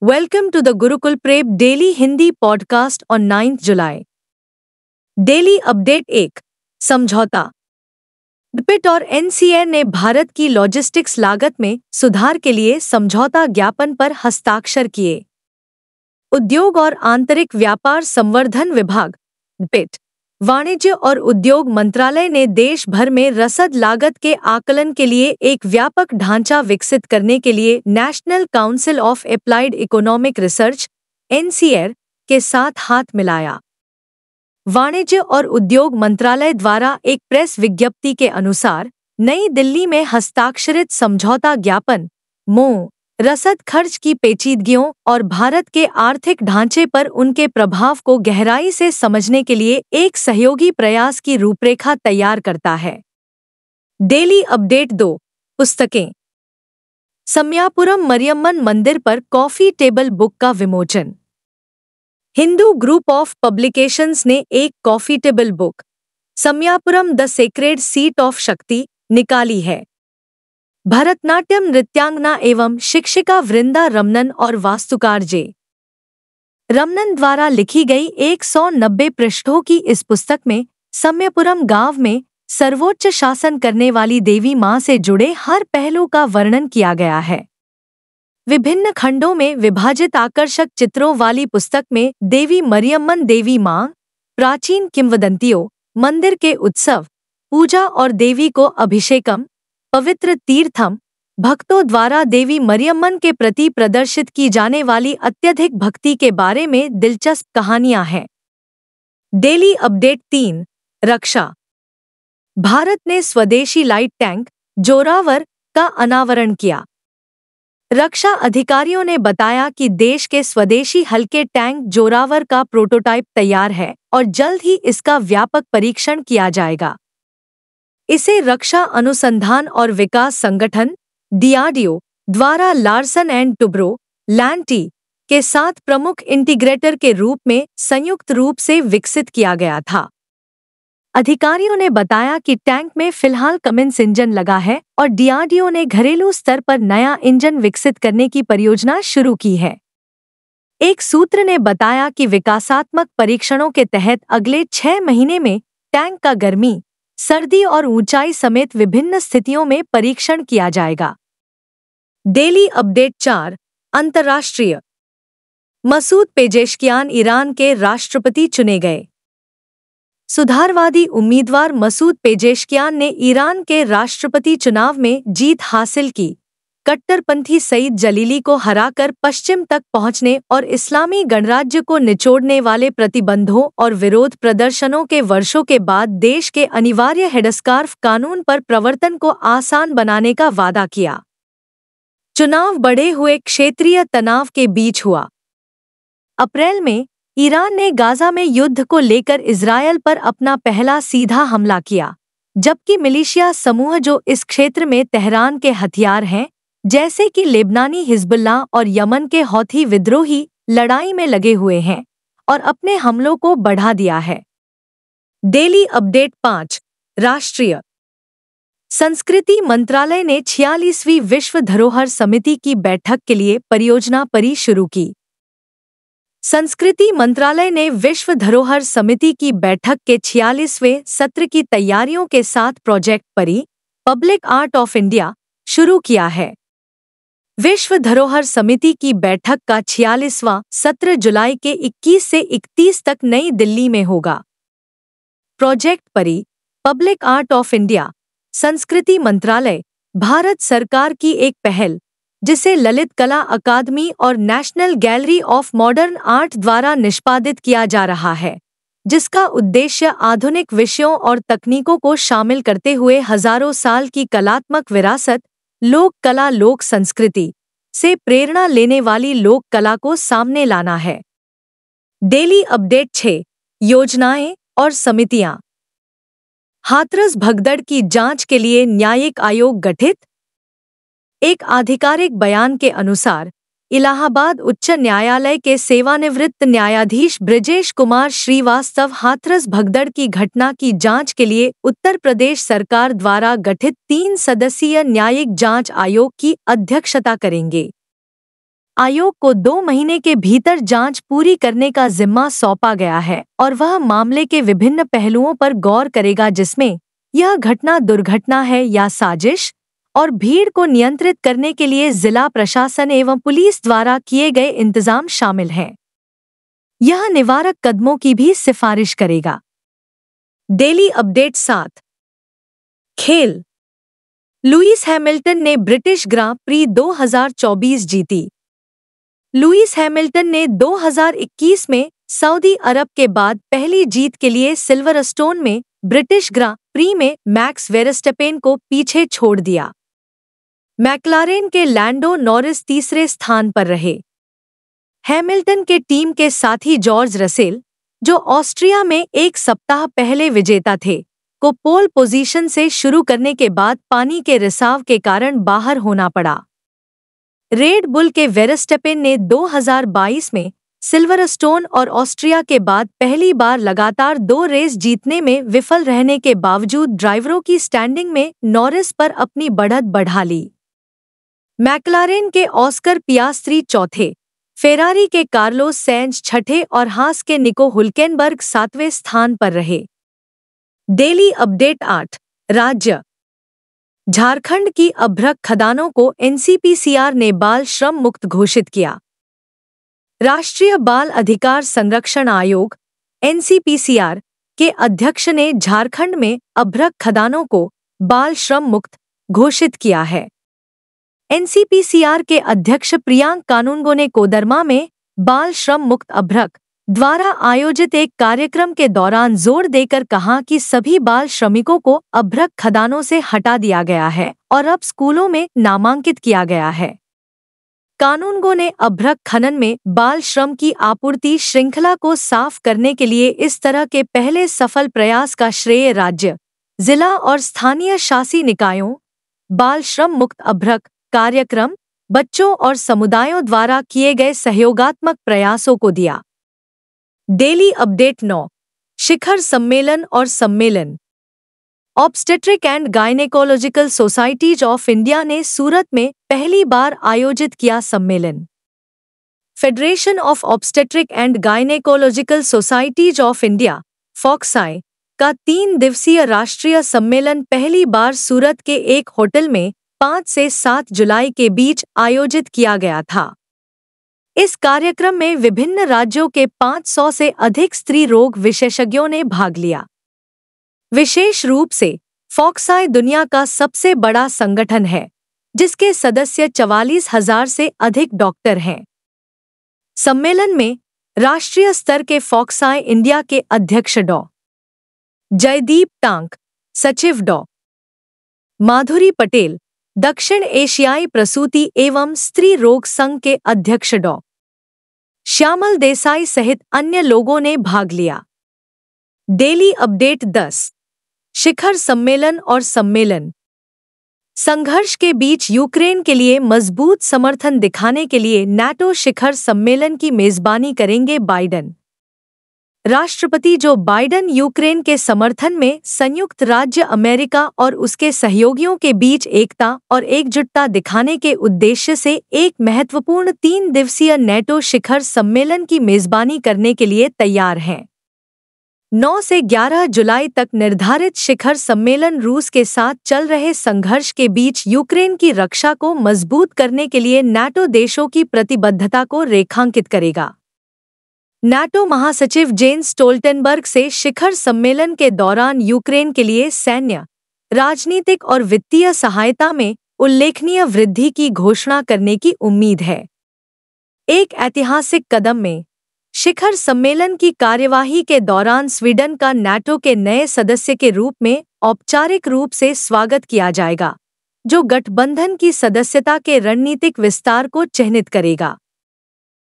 Welcome to the Gurukul Prep Daily Hindi podcast on 9th July. Daily update 1 समझौता। डपिट और एनसीएर ने भारत की logistics लागत में सुधार के लिए समझौता ज्ञापन पर हस्ताक्षर किए। उद्योग और आंतरिक व्यापार संवर्धन विभाग डपिट, वाणिज्य और उद्योग मंत्रालय ने देश भर में रसद लागत के आकलन के लिए एक व्यापक ढांचा विकसित करने के लिए national council of applied economic research (NCER) के साथ हाथ मिलाया। वाणिज्य और उद्योग मंत्रालय द्वारा एक प्रेस विज्ञप्ति के अनुसार नई दिल्ली में हस्ताक्षरित समझौता ज्ञापन (MoU) रसद खर्च की पेचीदगियों और भारत के आर्थिक ढांचे पर उनके प्रभाव को गहराई से समझने के लिए एक सहयोगी प्रयास की रूपरेखा तैयार करता है। डेली अपडेट 2 पुस्तकें। समयापुरम मरियम्मन मंदिर पर कॉफी टेबल बुक का विमोचन। हिंदू ग्रुप ऑफ पब्लिकेशंस ने एक coffee table book Samayapuram the sacred seat of Shakti निकाली है। भरतनाट्यम नृत्यांगना एवं शिक्षिका वृंदा रमनन और वास्तुकार जे. रमनन द्वारा लिखी गई 190 पृष्ठों की इस पुस्तक में समयापुरम गांव में सर्वोच्च शासन करने वाली देवी मां से जुड़े हर पहलू का वर्णन किया गया है। विभिन्न खंडों में विभाजित आकर्षक चित्रों वाली पुस्तक में देवी मरियम्मन देवी मां, प्राचीन किंवदंतियों, मंदिर के उत्सव, पूजा और देवी को अभिषेकम, पवित्र तीर्थम, भक्तों द्वारा देवी मरियम्मन के प्रति प्रदर्शित की जाने वाली अत्यधिक भक्ति के बारे में दिलचस्प कहानियां हैं। डेली अपडेट 3 रक्षा। भारत ने स्वदेशी लाइट टैंक जोरावर का अनावरण किया। रक्षा अधिकारियों ने बताया कि देश के स्वदेशी हल्के टैंक जोरावर का प्रोटोटाइप तैयार है और जल्द ही इसका व्यापक परीक्षण किया जाएगा। इसे रक्षा अनुसंधान और विकास संगठन DRDO द्वारा लार्सन एंड टुब्रो (LANT) के साथ प्रमुख इंटीग्रेटर के रूप में संयुक्त रूप से विकसित किया गया था। अधिकारियों ने बताया कि टैंक में फिलहाल कमिंस इंजन लगा है और DRDO ने घरेलू स्तर पर नया इंजन विकसित करने की परियोजना शुरू की है। एक सूत्र ने बताया कि विकासात्मक परीक्षणों के तहत अगले 6 महीने में टैंक का गर्मी, सर्दी और ऊंचाई समेत विभिन्न स्थितियों में परीक्षण किया जाएगा। डेली अपडेट 4 अंतर्राष्ट्रीय। मसूद पेजेश्कियान ईरान के राष्ट्रपति चुने गए। सुधारवादी उम्मीदवार मसूद पेजेश्कियान ने ईरान के राष्ट्रपति चुनाव में जीत हासिल की। कट्टरपंथी सईद जलीली को हराकर पश्चिम तक पहुंचने और इस्लामी गणराज्य को निचोड़ने वाले प्रतिबंधों और विरोध प्रदर्शनों के वर्षों के बाद देश के अनिवार्य हेडस्कार्फ कानून पर प्रवर्तन को आसान बनाने का वादा किया। चुनाव बढ़े हुए क्षेत्रीय तनाव के बीच हुआ। अप्रैल में ईरान ने गाजा में युद्ध को लेकर इजरायल पर अपना पहला सीधा हमला किया, जबकि मिलिशिया समूह जो इस क्षेत्र में तेहरान के हथियार हैं, जैसे कि लेबनानी हिजबुल्लाह और यमन के हौथी विद्रोही, लड़ाई में लगे हुए हैं और अपने हमलों को बढ़ा दिया है। डेली अपडेट 5 राष्ट्रीय। संस्कृति मंत्रालय ने 46वीं विश्व धरोहर समिति की बैठक के लिए परियोजना परी शुरू की। संस्कृति मंत्रालय ने विश्व धरोहर समिति की बैठक के 46वें सत्र की तैयारियों के साथ प्रोजेक्ट परी, पब्लिक आर्ट ऑफ इंडिया शुरू किया है। विश्व धरोहर समिति की बैठक का 46वां सत्र जुलाई के 21 से 31 तक नई दिल्ली में होगा। प्रोजेक्ट परी, पब्लिक आर्ट ऑफ इंडिया, संस्कृति मंत्रालय, भारत सरकार की एक पहल, जिसे ललित कला अकादमी और national gallery of modern art द्वारा निष्पादित किया जा रहा है, जिसका उद्देश्य आधुनिक विषयों और तकनीकों को शामिल करते हुए हजारों साल की कलात्मक विरासत, लोक कला लोक संस्कृति से प्रेरणा लेने वाली लोक कला को सामने लाना है। डेली अपडेट 6 योजनाएं और समितियां। हाथरस भगदड़ की जांच के लिए न्यायिक आयोग गठित। एक आधिकारिक बयान के अनुसार इलाहाबाद उच्च न्यायालय के सेवानिवृत्त न्यायाधीश ब्रजेश कुमार श्रीवास्तव हाथरस भगदड़ की घटना की जांच के लिए उत्तर प्रदेश सरकार द्वारा गठित 3 सदस्यीय न्यायिक जांच आयोग की अध्यक्षता करेंगे। आयोग को 2 महीने के भीतर जांच पूरी करने का जिम्मा सौंपा गया है और वह मामले के विभिन्न पहलुओं पर गौर करेगा, जिसमें यह घटना दुर्घटना है या साजिश, और भीड़ को नियंत्रित करने के लिए जिला प्रशासन एवं पुलिस द्वारा किए गए इंतजाम शामिल हैं। यह निवारक कदमों की भी सिफारिश करेगा। Daily update 7। खेल। लुईस हैमिल्टन ने ब्रिटिश ग्रां प्री 2024 जीती। लुईस हैमिल्टन ने 2021 में सऊदी अरब के बाद पहली जीत के लिए सिल्वरस्टोन में ब्रिटिश ग्रां प्री में मैक्स वेरस्टेपेन को पीछे छोड़ दिया। मैक्लारेन के लैंडो नॉरिस तीसरे स्थान पर रहे। हैमिल्टन के टीम के साथी जॉर्ज रसेल, जो ऑस्ट्रिया में एक सप्ताह पहले विजेता थे, को पोल पोजीशन से शुरू करने के बाद पानी के रिसाव के कारण बाहर होना पड़ा। रेड बुल के वेरस्टेपेन ने 2022 में सिल्वरस्टोन और ऑस्ट्रिया के बाद पहली बार लगातार 2 रेस जीतने में विफल रहने के बावजूद ड्राइवरों की स्टैंडिंग में नॉरिस पर अपनी बढ़त बढ़ा ली। मैक्लारेन के ऑस्कर पियास्त्री चौथे, फेरारी के कार्लोस सैंज छठे और हास के निको हुल्केनबर्ग 7वें स्थान पर रहे। Daily update 8। राज्य। झारखंड की अभ्रक खदानों को एनसीपीसीआर ने बाल श्रम मुक्त घोषित किया। राष्ट्रीय बाल अधिकार संरक्षण आयोग एनसीपीसीआर के अध्यक्ष ने झारखंड में अभ्रक खदानों को बाल श्रम मुक्त घोषित किया है। एनसीपीसीआर के अध्यक्ष प्रियांक कानूनगो ने कोदरमा में बाल श्रम मुक्त अभ्रक द्वारा आयोजित एक कार्यक्रम के दौरान जोर देकर कहा कि सभी बाल श्रमिकों को अभ्रक खदानों से हटा दिया गया है और अब स्कूलों में नामांकित किया गया है। कानूनगो ने अभ्रक खनन में बाल श्रम की आपूर्ति श्रृंखला को साफ करने के लिए इस तरह के पहले सफल प्रयास का श्रेय राज्य, जिला और स्थानीय शासी निकायों, बाल श्रम मुक्त अभ्रक कार्यक्रम, बच्चों और समुदायों द्वारा किए गए सहयोगात्मक प्रयासों को दिया। Daily update 9। शिखर सम्मेलन और सम्मेलन। Obstetric and gynaecological societies of India ने सूरत में पहली बार आयोजित किया सम्मेलन। Federation of obstetric and gynaecological societies of India FOGSI का 3 दिवसीय राष्ट्रीय सम्मेलन पहली बार सूरत के एक होटल में 5 से 7 जुलाई के बीच आयोजित किया गया था। इस कार्यक्रम में विभिन्न राज्यों के 500 से अधिक स्त्री रोग विशेषज्ञों ने भाग लिया। विशेष रूप से फॉक्साई दुनिया का सबसे बड़ा संगठन है, जिसके सदस्य 44,000 से अधिक डॉक्टर हैं। सम्मेलन में राष्ट्रीय स्तर के फॉक्साई इंडिया के अध्यक्ष डॉ. जयदीप टांक, सचिव डॉ. माधुरी पटेल, दक्षिण एशियाई प्रसूति एवं स्त्री रोग संघ के अध्यक्ष डॉ. श्यामल देसाई सहित अन्य लोगों ने भाग लिया। Daily update 10। शिखर सम्मेलन और सम्मेलन। संघर्ष के बीच यूक्रेन के लिए मजबूत समर्थन दिखाने के लिए नाटो शिखर सम्मेलन की मेजबानी करेंगे बाइडन। राष्ट्रपति जो बाइडन यूक्रेन के समर्थन में संयुक्त राज्य अमेरिका और उसके सहयोगियों के बीच एकता और एकजुटता दिखाने के उद्देश्य से एक महत्वपूर्ण 3 दिवसीय नाटो शिखर सम्मेलन की मेजबानी करने के लिए तैयार हैं। 9 से 11 जुलाई तक निर्धारित शिखर सम्मेलन रूस के साथ चल रहे संघर्ष के बीच यूक्रेन की रक्षा को मजबूत करने के लिए नाटो देशों की प्रतिबद्धता को रेखांकित करेगा। नाटो महासचिव जेन्स स्टोल्टेनबर्ग से शिखर सम्मेलन के दौरान यूक्रेन के लिए सैन्य, राजनीतिक और वित्तीय सहायता में उल्लेखनीय वृद्धि की घोषणा करने की उम्मीद है। एक ऐतिहासिक कदम में शिखर सम्मेलन की कार्यवाही के दौरान स्वीडन का नाटो के नए सदस्य के रूप में औपचारिक रूप से स्वागत किया जाएगा, जो गठबंधन की सदस्यता के रणनीतिक विस्तार को चिह्नित करेगा।